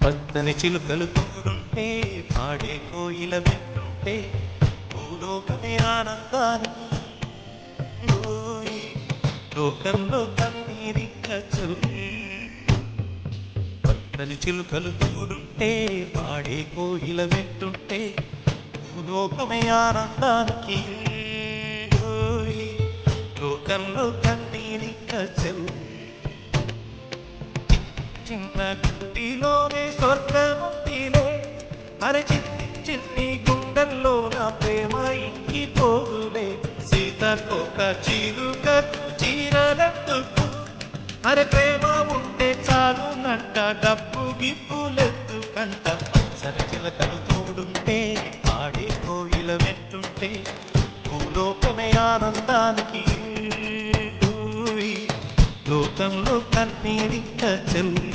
పచ్చని చిలుకలు తోడుంటే పాడే కోయిల వింటుంటే భూలోకమే ఆనందానికి లోకంలో కన్నీరింక పచ్చని చిలుకలు తోడుంటే పాడే కోయిల వింటుంటే భూలోకమే ఆనందానికి లోకంలో కన్నీరింక చిన్న గుండిలోనే స్వర్గముందిలే అరే చిన్ని చిన్ని గుండెల్లో నా ప్రేమ ఇంకిపోదులే సీతకొక చిలుకకు చీరలెత్తుకు అరే ప్రేమ ఉంటే చాలు నంట డబ్బు గిప్పులెత్తు కంట సరి చిలకలు తోడుంటే ఆడే కోయిల వెంటుంటే భూలోకమే ఆనందానికి లోకంలో కన్నీరింక చెల్లి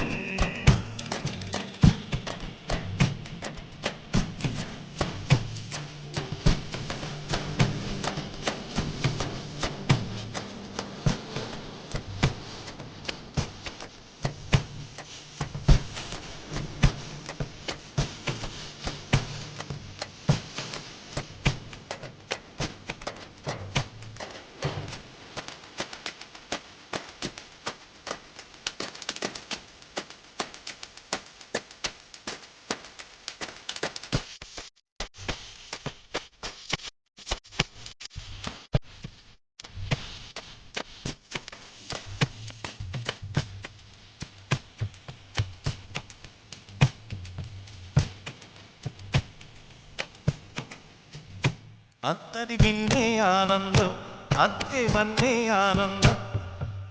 అంతని విన్నే ఆనందం అంతే వన్నే ఆనందం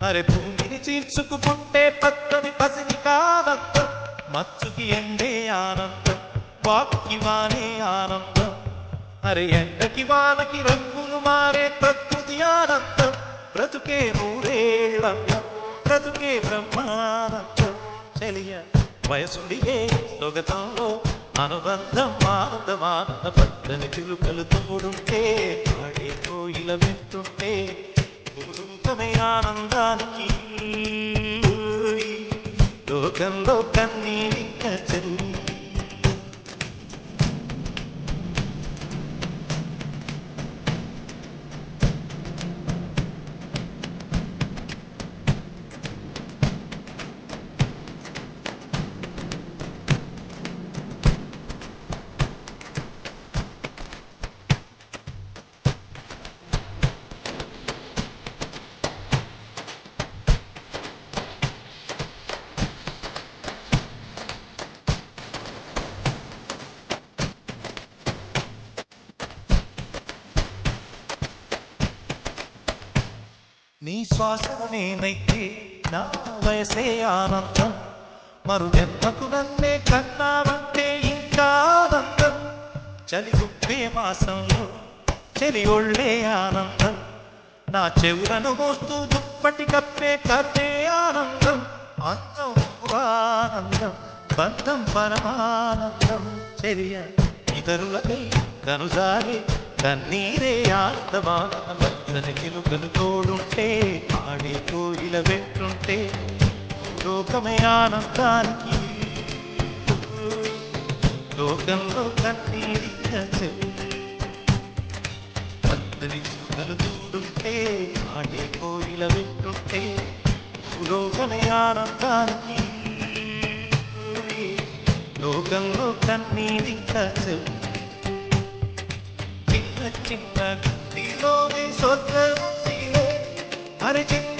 అరే భూమిని చీల్చుకుపుట్టే పచ్చని పసిని కానందం మచ్చుకి ఎండే ఆనందం వాక్కి వానే ఆనందం అరే ఎండకి వానకి రంగులు మారే ప్రకృతి ఆనందం బ్రతుకే నూరేళ్ళందం బ్రతుకే బ్రహ్మానందం చెలియ వయసుడిగే సొగతంలో అనుబంధం ఆనందమానంద పచ్చని చిలుకలు తోడుంటే ఆడే కోయిల వింటుంటే భూలోకమే ఆనందానికి లోకంలో కన్నీరింక చెల్లి నీ శ్వాసను నేనైతే నా వయసే ఆనందం మరు జన్మకు నన్నే కన్నావంటే ఇంకా ఆనందం చలి గుప్పే మాసంలో చలి ఒళ్ళే ఆనందం నా చెవులను మోస్తూ దుప్పటి కప్పే కర్రే ఆనందం అందం ఆనందం బంధం పరమానందం చర్య ఇతరులకై కనుసారి కన్నీరే ఆనందమానంద పచ్చని చిలుకలు తోడుంటే ఆడే కోయిల వెంటుంటే లోకమే ఆనందానికి లోకంలో కన్నీరింక పచ్చని చిలుకలు తోడుంటే ఆడే కోయిల వెంటుంటే లోకమే ఆనందానికి లోకంలో కన్నీరింక చిన్న చిన్న గుండిలోనే స్వర్గముందిలే అరే చిన్న